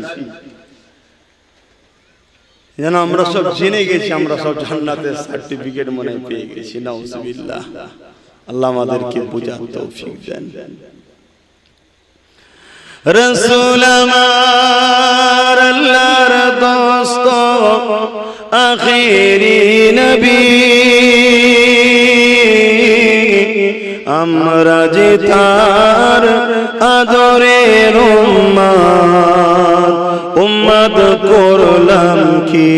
যেন আমরা সব জেনে গেছি, আমরা সব জান্নাতের সার্টিফিকেট মনে পেয়ে গেছি। নাউজুবিল্লাহ, আল্লাহ আমাদেরকে বুঝার তৌফিক দেন। রসুল আমার আল্লাহর দোস্ত আখিরি নবী, আমরা যে তার আদরের উম্মত, উম্মত করলাম কি,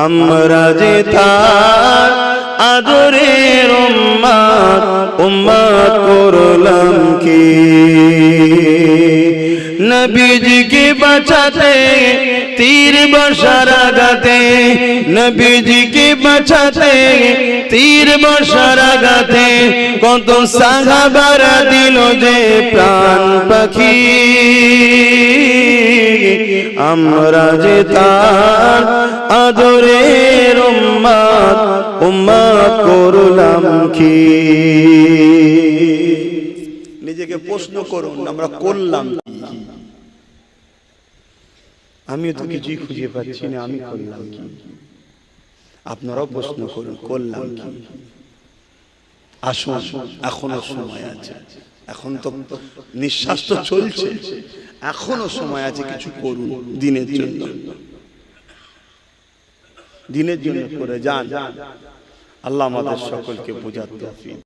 আমরা যে তার আদরের উম্মত, উম্মত করলাম কি। নবীজিকে বাঁচাতে তীর বর্ষার আঘাতে, নবীজিকে বাঁচাতে তীর বর্ষার আঘাতে কত সাহাবারা দিল যে প্রাণ পাখি, আমরা যে তার আদরের উম্মত, উম্মত করলাম কি। নিজেকে প্রশ্ন করুন, আমরা করলাম কি? আমিও তো কিছুই খুঁজে পাচ্ছি না, আমি করলাম কি? আপনারাও প্রশ্ন করুন, করলাম কি? আসুন, এখনো সময় আছে, এখন তো নিঃশ্বাস তো চলছে, এখনো সময় আছে, কিছু করুন দিনের জন্য, দিনের জন্য করে যান। আল্লাহ আমাদের সকলকে বোঝার তৌফিক